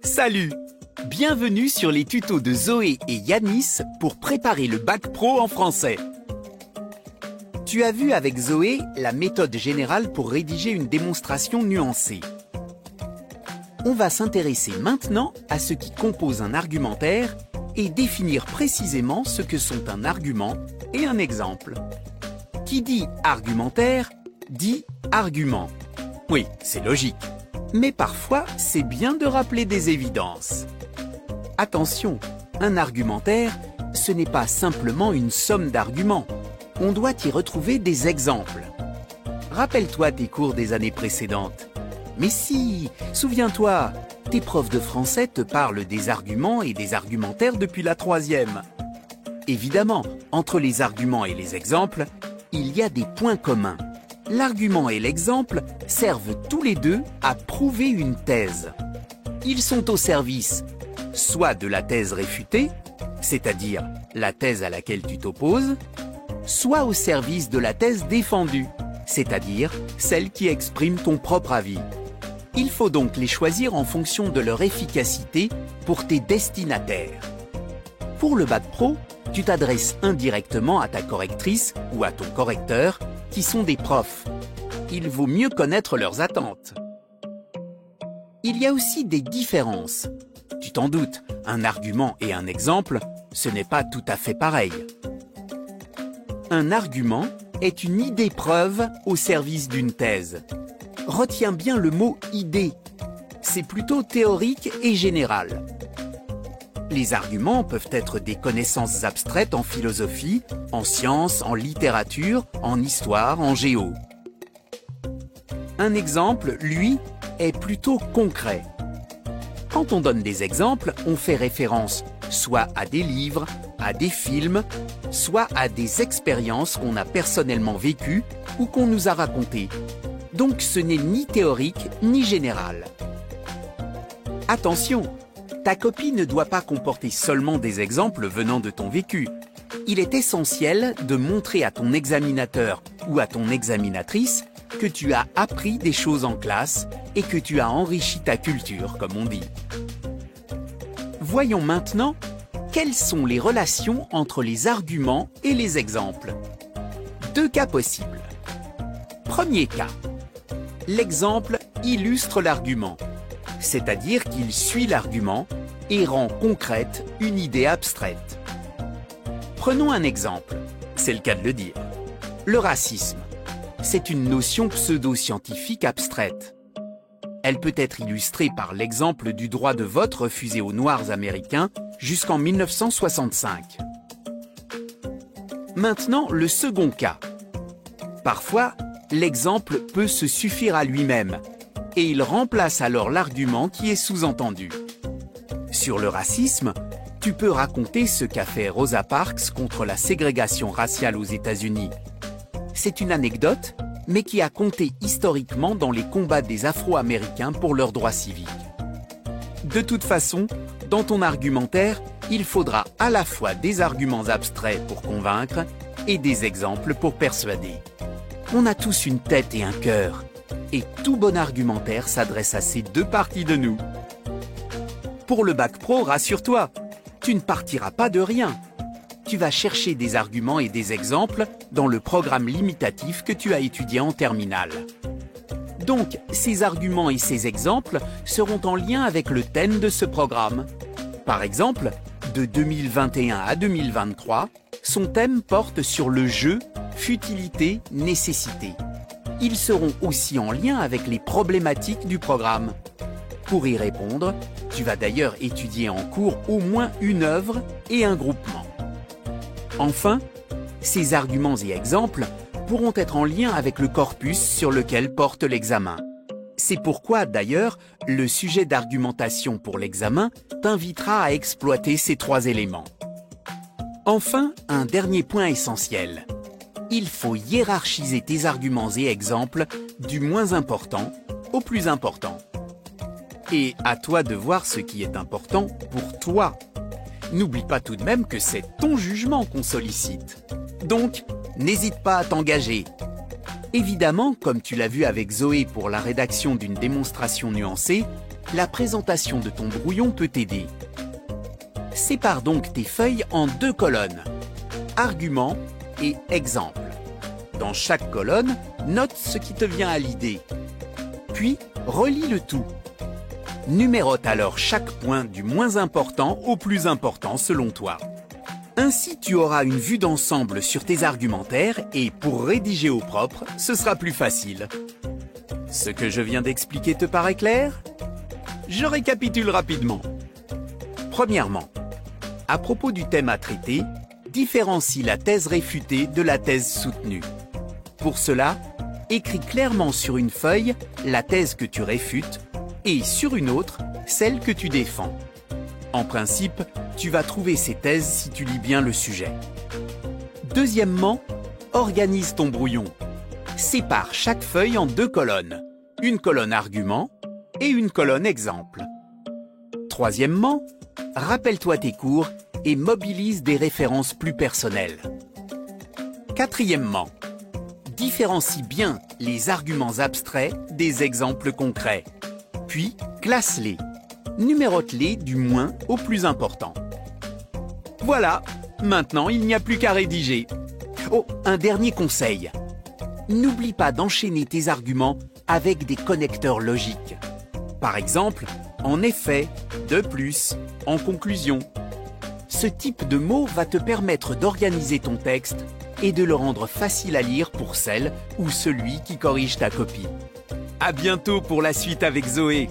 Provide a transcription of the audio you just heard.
Salut! Bienvenue sur les tutos de Zoé et Yanis pour préparer le bac pro en français. Tu as vu avec Zoé la méthode générale pour rédiger une démonstration nuancée. On va s'intéresser maintenant à ce qui compose un argumentaire et définir précisément ce que sont un argument et un exemple. Qui dit argumentaire, dit argument. Oui, c'est logique. Mais parfois, c'est bien de rappeler des évidences. Attention, un argumentaire, ce n'est pas simplement une somme d'arguments. On doit y retrouver des exemples. Rappelle-toi tes cours des années précédentes. Mais si, souviens-toi, tes profs de français te parlent des arguments et des argumentaires depuis la 3e. Évidemment, entre les arguments et les exemples, il y a des points communs. L'argument et l'exemple servent tous les deux à prouver une thèse. Ils sont au service soit de la thèse réfutée, c'est-à-dire la thèse à laquelle tu t'opposes, soit au service de la thèse défendue, c'est-à-dire celle qui exprime ton propre avis. Il faut donc les choisir en fonction de leur efficacité pour tes destinataires. Pour le bac pro, tu t'adresses indirectement à ta correctrice ou à ton correcteur qui sont des profs. Il vaut mieux connaître leurs attentes. Il y a aussi des différences. Tu t'en doutes, un argument et un exemple, ce n'est pas tout à fait pareil. Un argument est une idée-preuve au service d'une thèse. Retiens bien le mot « idée ». C'est plutôt théorique et général. Les arguments peuvent être des connaissances abstraites en philosophie, en sciences, en littérature, en histoire, en géo. Un exemple, lui, est plutôt concret. Quand on donne des exemples, on fait référence soit à des livres, à des films, soit à des expériences qu'on a personnellement vécues ou qu'on nous a racontées. Donc ce n'est ni théorique ni général. Attention! Ta copie ne doit pas comporter seulement des exemples venant de ton vécu. Il est essentiel de montrer à ton examinateur ou à ton examinatrice que tu as appris des choses en classe et que tu as enrichi ta culture, comme on dit. Voyons maintenant quelles sont les relations entre les arguments et les exemples. 2 cas possibles. Premier cas. L'exemple illustre l'argument. C'est-à-dire qu'il suit l'argument et rend concrète une idée abstraite. Prenons un exemple, c'est le cas de le dire. Le racisme, c'est une notion pseudo-scientifique abstraite. Elle peut être illustrée par l'exemple du droit de vote refusé aux Noirs américains jusqu'en 1965. Maintenant, le second cas. Parfois, l'exemple peut se suffire à lui-même, et il remplace alors l'argument qui est sous-entendu. Sur le racisme, tu peux raconter ce qu'a fait Rosa Parks contre la ségrégation raciale aux États-Unis. C'est une anecdote, mais qui a compté historiquement dans les combats des Afro-Américains pour leurs droits civiques. De toute façon, dans ton argumentaire, il faudra à la fois des arguments abstraits pour convaincre et des exemples pour persuader. On a tous une tête et un cœur. Et tout bon argumentaire s'adresse à ces 2 parties de nous. Pour le bac pro, rassure-toi, tu ne partiras pas de rien. Tu vas chercher des arguments et des exemples dans le programme limitatif que tu as étudié en terminale. Donc, ces arguments et ces exemples seront en lien avec le thème de ce programme. Par exemple, de 2021 à 2023, son thème porte sur le jeu, futilité, nécessité. Ils seront aussi en lien avec les problématiques du programme. Pour y répondre, tu vas d'ailleurs étudier en cours au moins une œuvre et un groupement. Enfin, ces arguments et exemples pourront être en lien avec le corpus sur lequel porte l'examen. C'est pourquoi, d'ailleurs, le sujet d'argumentation pour l'examen t'invitera à exploiter ces 3 éléments. Enfin, un dernier point essentiel. Il faut hiérarchiser tes arguments et exemples du moins important au plus important. Et à toi de voir ce qui est important pour toi. N'oublie pas tout de même que c'est ton jugement qu'on sollicite. Donc, n'hésite pas à t'engager. Évidemment, comme tu l'as vu avec Zoé pour la rédaction d'une démonstration nuancée, la présentation de ton brouillon peut t'aider. Sépare donc tes feuilles en 2 colonnes, arguments et exemples. Dans chaque colonne, note ce qui te vient à l'idée. Puis, relis le tout. Numérote alors chaque point du moins important au plus important selon toi. Ainsi, tu auras une vue d'ensemble sur tes argumentaires et pour rédiger au propre, ce sera plus facile. Ce que je viens d'expliquer te paraît clair? Je récapitule rapidement. Premièrement, à propos du thème à traiter, différencie la thèse réfutée de la thèse soutenue. Pour cela, écris clairement sur une feuille la thèse que tu réfutes et sur une autre, celle que tu défends. En principe, tu vas trouver ces thèses si tu lis bien le sujet. Deuxièmement, organise ton brouillon. Sépare chaque feuille en 2 colonnes, une colonne argument et une colonne exemple. Troisièmement, rappelle-toi tes cours et mobilise des références plus personnelles. Quatrièmement, différencie bien les arguments abstraits des exemples concrets. Puis, classe-les. Numérote-les du moins au plus important. Voilà, maintenant il n'y a plus qu'à rédiger. Oh, un dernier conseil. N'oublie pas d'enchaîner tes arguments avec des connecteurs logiques. Par exemple, en effet, de plus, en conclusion. Ce type de mots va te permettre d'organiser ton texte et de le rendre facile à lire pour celle ou celui qui corrige ta copie. À bientôt pour la suite avec Zoé.